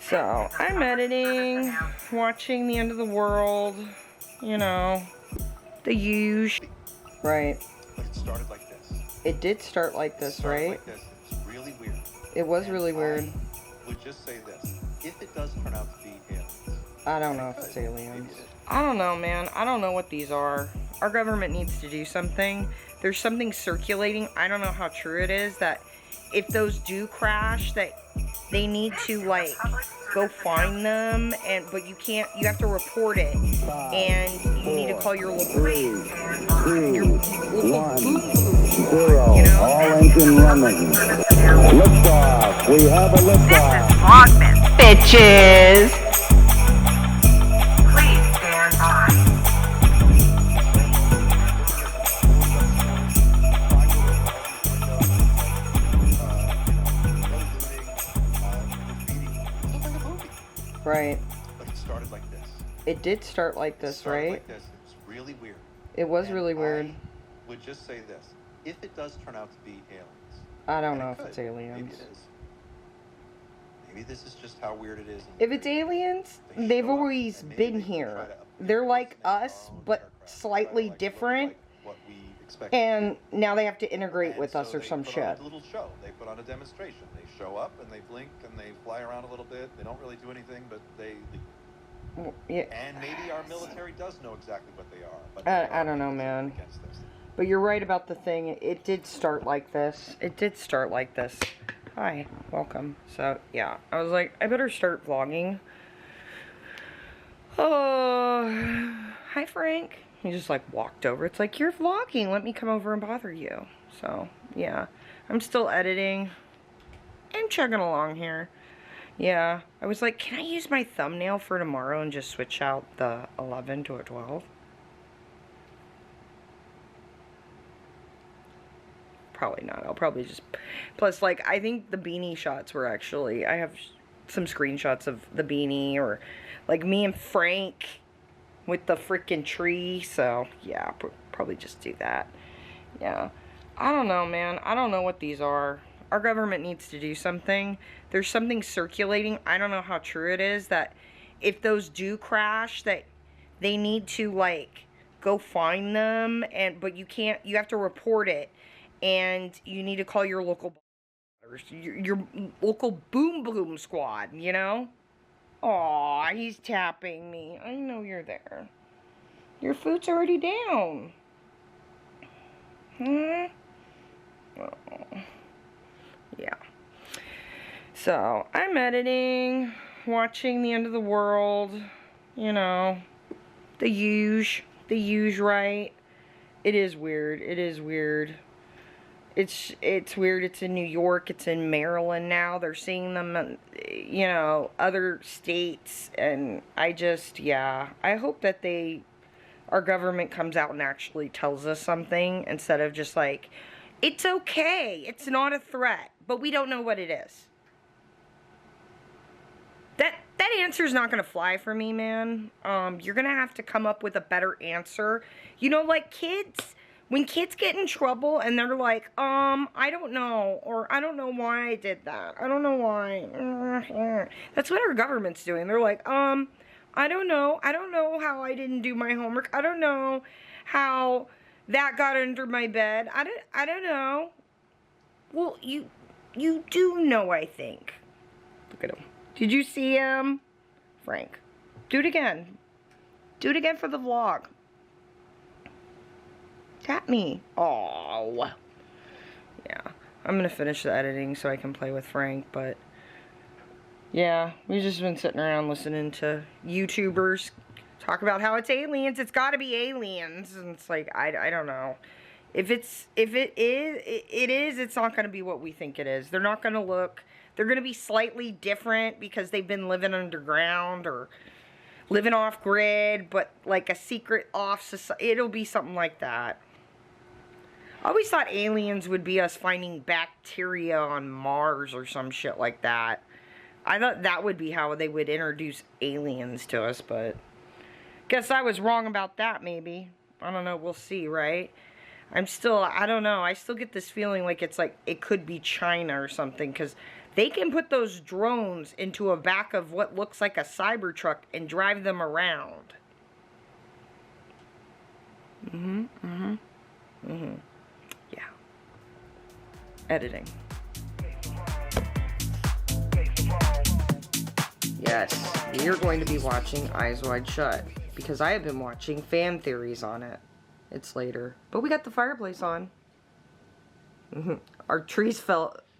So, I'm editing, watching the end of the world, you know, the usual. Right. But it started like this. It did start like this, right? Like this. It's really weird. It was really weird. I would just say this. If it does turn out to be aliens. I don't know if it's aliens. I don't know, man. I don't know what these are. Our government needs to do something. There's something circulating. I don't know how true it is that if those do crash, that they need to, like, go find them, but you can't, you have to report it, and you need to call your local, 3, 2, 1, 0. you know? All engine running. Liftoff. We have a liftoff. Vlogmas, bitches. Please stand by. Right. But it started like this. It did start like this, right? Like this. It's really weird. It was really weird. I would just say this. If it does turn out to be aliens. I don't know if it's aliens. Maybe it is. Maybe this is just how weird it is. If it's aliens, they've always been here. They're like us, but slightly different. And now they have to integrate with us or some shit. A little show. They put on a demonstration. They show up and they blink and they fly around a little bit. They don't really do anything, but they. Yeah. And maybe our military does know exactly what they are. But I don't know, man. But you're right about the thing. It did start like this. It did start like this. Hi, welcome. So yeah, I was like, I better start vlogging. Oh, hi Frank. He just like walked over. It's like, you're vlogging. Let me come over and bother you. So yeah, I'm still editing. I'm chugging along here. Yeah, I was like, can I use my thumbnail for tomorrow and just switch out the 11 to a 12? Probably not. I'll probably just... Plus, like, I think the beanie shots were actually... I have some screenshots of the beanie, or, like, me and Frank with the freaking tree. So, yeah, probably just do that. Yeah. I don't know, man. I don't know what these are. Our government needs to do something. There's something circulating. I don't know how true it is that if those do crash, that they need to, like, go find them, but you can't... You have to report it. And you need to call your local boom boom squad, you know? Aw, he's tapping me. I know you're there. Your food's already down. Oh. Yeah. So, I'm editing, watching the end of the world, you know, the usual, right? It is weird. It is weird. It's weird. It's in New York. It's in Maryland now. They're seeing them in, you know, other states. And I just, yeah. I hope that our government comes out and actually tells us something instead of just like, it's okay. It's not a threat. But we don't know what it is. That answer's not going to fly for me, man. You're going to have to come up with a better answer. You know, like kids... When kids get in trouble and they're like, I don't know, or I don't know why I did that. I don't know why. That's what our government's doing. They're like, I don't know. I don't know how I didn't do my homework. I don't know how that got under my bed. I don't know. Well, you do know, I think. Look at him. Did you see him? Frank. Do it again. Do it again for the vlog. Tap me. Oh. Yeah. I'm going to finish the editing so I can play with Frank, but yeah, we've just been sitting around listening to YouTubers talk about how it's aliens. It's got to be aliens. And it's like, I don't know. If it is, it's not going to be what we think it is. They're not going to look, they're going to be slightly different because they've been living underground or living off grid, but like a secret off society. It'll be something like that. I always thought aliens would be us finding bacteria on Mars or some shit like that. I thought that would be how they would introduce aliens to us, but guess I was wrong about that, maybe. I don't know, we'll see, right? I don't know, I still get this feeling like it's like, it could be China or something, because They can put those drones into a back of what looks like a Cybertruck and drive them around. Yeah. Editing. Yes, we are going to be watching Eyes Wide Shut because I have been watching fan theories on it. It's later, but we got the fireplace on. Our trees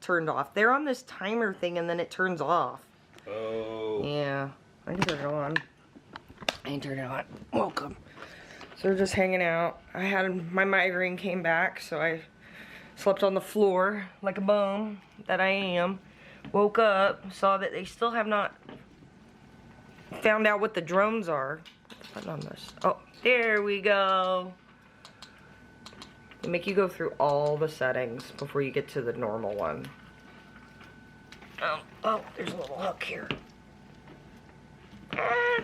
turned off. They're on this timer thing and then it turns off. Oh. Yeah, I can turn it on. I can turn it on. Welcome. So we're just hanging out. I had my migraine came back, so I slept on the floor like a bum that I am. Woke up, saw that they still have not found out what the drones are. What's on this? Oh, there we go. They make you go through all the settings before you get to the normal one. Oh, there's a little hook here. Ah.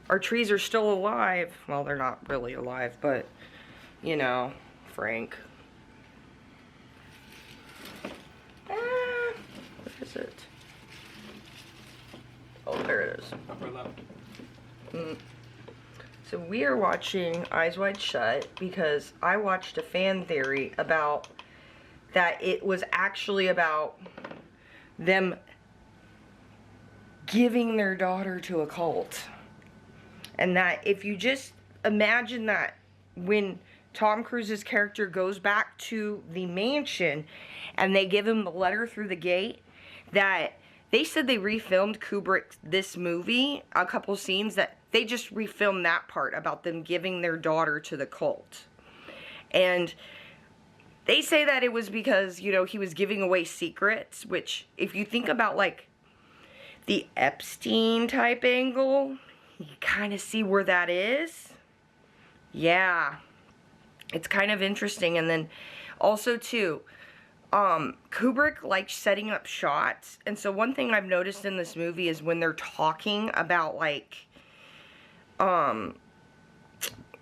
Our trees are still alive. Well, they're not really alive, but, you know, Frank. What is it? Oh, there it is. Upper left. So we are watching Eyes Wide Shut because I watched a fan theory about that it was actually about them giving their daughter to a cult. And that if you just imagine that when Tom Cruise's character goes back to the mansion and they give him the letter through the gate, that they said they refilmed Kubrick this movie, a couple scenes, that they just refilmed that part about them giving their daughter to the cult. And they say that it was because, you know, he was giving away secrets, which if you think about like the Epstein type angle, you kind of see where that is. Yeah. It's kind of interesting. And then also too, Kubrick likes setting up shots. And so one thing I've noticed in this movie is when they're talking about like,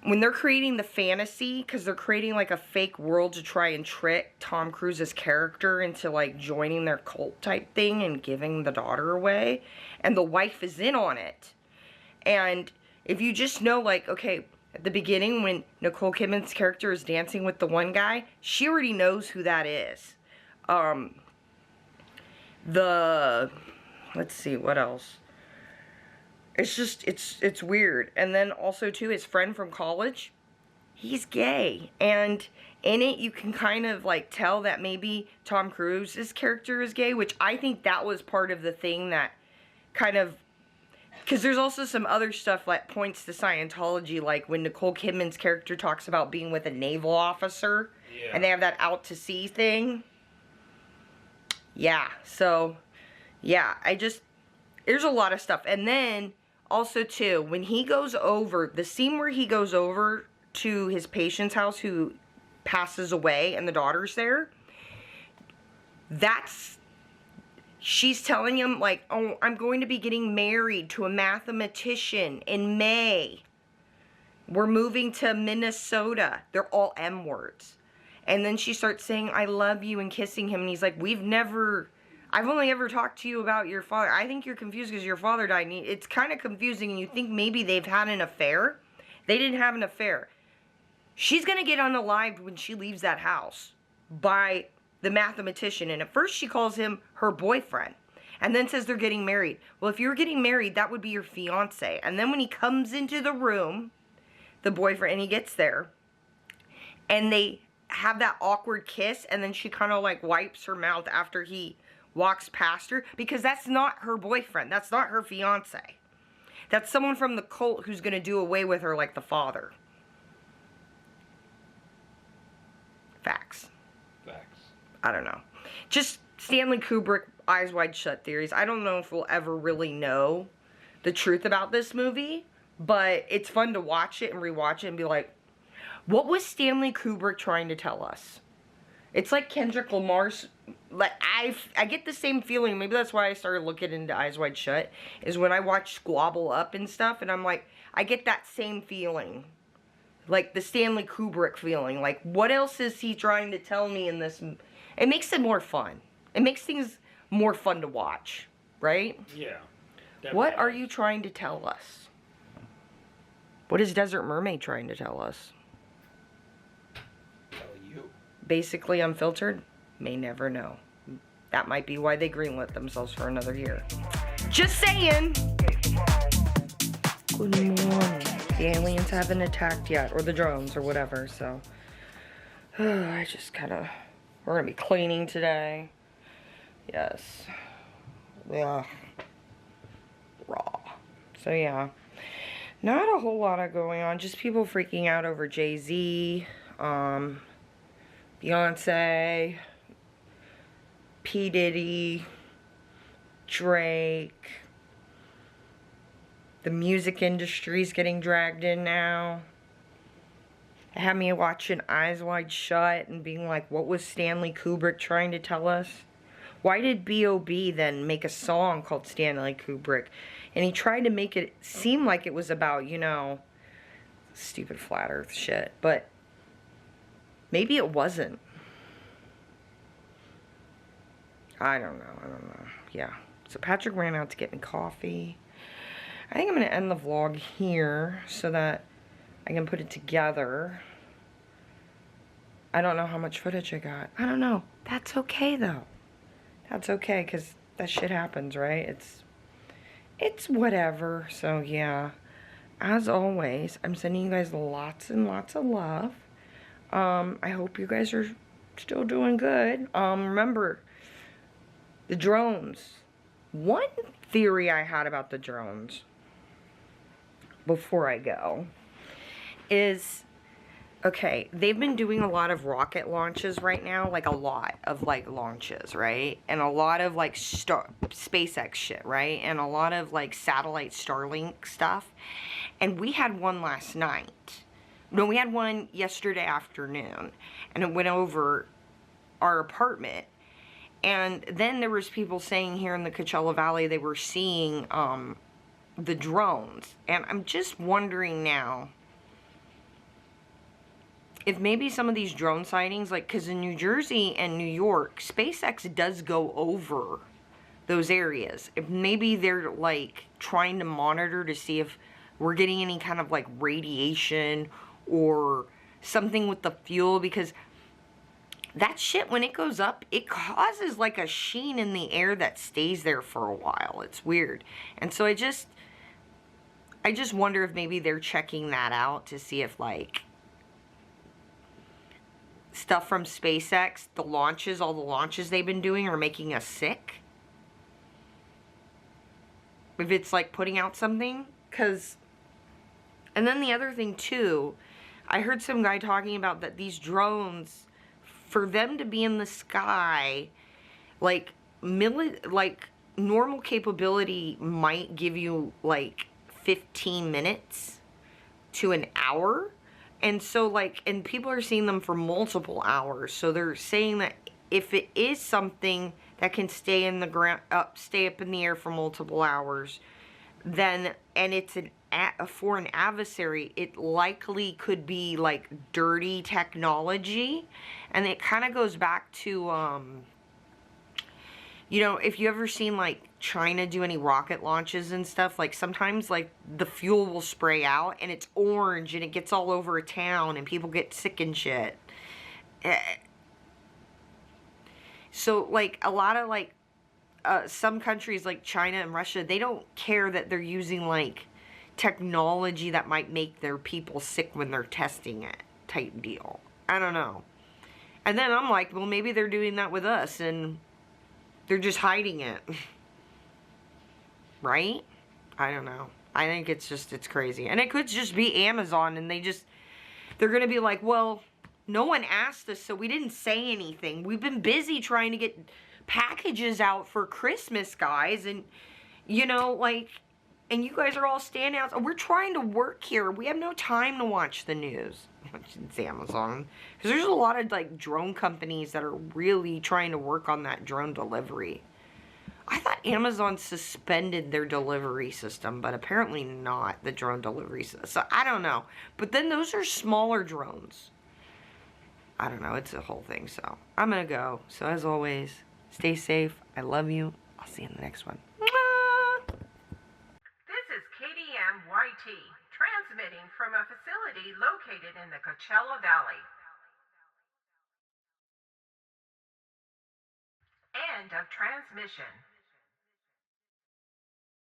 when they're creating the fantasy, because they're creating like a fake world to try and trick Tom Cruise's character into like joining their cult type thing and giving the daughter away. And the wife is in on it. And if you just know, like, okay, at the beginning when Nicole Kidman's character is dancing with the one guy, she already knows who that is. Let's see, what else? It's just, it's weird. And then also, too, his friend from college, he's gay. And in it, you can kind of, like, tell that maybe Tom Cruise's character is gay, which I think that was part of the thing that kind of, because there's also some other stuff that points to Scientology, like when Nicole Kidman's character talks about being with a naval officer, and they have that out to sea thing. Yeah, so, yeah, there's a lot of stuff. And then, also, too, when he goes over, the scene where he goes over to his patient's house who passes away and the daughter's there, she's telling him, like, oh, I'm going to be getting married to a mathematician in May. We're moving to Minnesota. They're all M words. And then she starts saying, I love you, and kissing him. And he's like, I've only ever talked to you about your father. I think you're confused because your father died. And it's kind of confusing, and you think maybe they've had an affair. They didn't have an affair. She's going to get unalived when she leaves that house by the mathematician. And at first she calls him her boyfriend. And then says they're getting married. Well, if you're getting married, that would be your fiance. And then when he comes into the room, the boyfriend, and he gets there, and they have that awkward kiss, and then she kind of like wipes her mouth after he walks past her, because that's not her boyfriend. That's not her fiance. That's someone from the cult who's going to do away with her like the father. Facts. I don't know. Just Stanley Kubrick, Eyes Wide Shut theories. I don't know if we'll ever really know the truth about this movie, but it's fun to watch it and rewatch it and be like, what was Stanley Kubrick trying to tell us? It's like Kendrick Lamar's, like, I get the same feeling. Maybe that's why I started looking into Eyes Wide Shut, is when I watch Squabble Up and stuff, and I'm like, I get that same feeling. Like the Stanley Kubrick feeling. Like, what else is he trying to tell me in this? It makes it more fun. It makes things more fun to watch, right? Yeah. What are you trying to tell us? What is Desert Mermaid trying to tell us? Tell you. Basically unfiltered? May never know. That might be why they greenlit themselves for another year. Just saying! Good morning. The aliens haven't attacked yet, or the drones, or whatever, so. I just kinda. We're gonna be cleaning today. Yes. Yeah. Raw. So, yeah. Not a whole lot of going on. Just people freaking out over Jay-Z, Beyonce, P. Diddy, Drake. The music industry's getting dragged in now. It had me watching Eyes Wide Shut and being like, what was Stanley Kubrick trying to tell us? Why did B.O.B. then make a song called Stanley Kubrick? And he tried to make it seem like it was about, you know, stupid flat earth shit. But maybe it wasn't. I don't know. Yeah. So Patrick ran out to get me coffee. I think I'm going to end the vlog here so that I can put it together. I don't know how much footage I got. I don't know. That's okay, though. That's okay, because that shit happens, right? It's whatever. So, yeah. As always, I'm sending you guys lots and lots of love. I hope you guys are still doing good. Remember, the drones. One theory I had about the drones before I go is, okay, they've been doing a lot of rocket launches right now, like a lot of like launches, right? And a lot of like SpaceX shit, right? And a lot of like satellite Starlink stuff. And we had one last night. No, we had one yesterday afternoon, and it went over our apartment. And then there was people saying here in the Coachella Valley they were seeing the drones. And I'm just wondering now if maybe some of these drone sightings, like, because in New Jersey and New York, SpaceX does go over those areas. If maybe they're, like, trying to monitor to see if we're getting any kind of, like, radiation or something with the fuel, because that shit, when it goes up, it causes, like, a sheen in the air that stays there for a while. It's weird. And so I just wonder if maybe they're checking that out to see if, like, stuff from SpaceX, all the launches they've been doing are making us sick. If it's, like, putting out something. And then the other thing, too, I heard some guy talking about that these drones, for them to be in the sky, like normal capability might give you, like, 15 minutes to an hour. And so, like, and people are seeing them for multiple hours. So they're saying that if it is something that can stay in the ground, stay up in the air for multiple hours, then, and it's for an adversary, it likely could be, like, dirty technology. And it kind of goes back to, you know, if you ever seen, like, China do any rocket launches and stuff, like, sometimes, like, the fuel will spray out and it's orange and it gets all over a town and people get sick and shit. So, like, a lot of, like, some countries like China and Russia, they don't care that they're using, like, technology that might make their people sick when they're testing it, type deal. I don't know. And then I'm like, well, maybe they're doing that with us and they're just hiding it. Right? I don't know. I think it's crazy. And it could just be Amazon and they're going to be like, well, no one asked us, so we didn't say anything. We've been busy trying to get packages out for Christmas, guys. And, you know, like, and you guys are all standing out. We're trying to work here. We have no time to watch the news. It's Amazon. Because there's a lot of, like, drone companies that are really trying to work on that drone delivery. I thought Amazon suspended their delivery system, but apparently not the drone delivery system. So, I don't know. But then those are smaller drones. I don't know. It's a whole thing. So, I'm going to go. So, as always, Stay safe. I love you. I'll see you in the next one. This is KDM-YT, transmitting from a facility located in the Coachella Valley. End of transmission.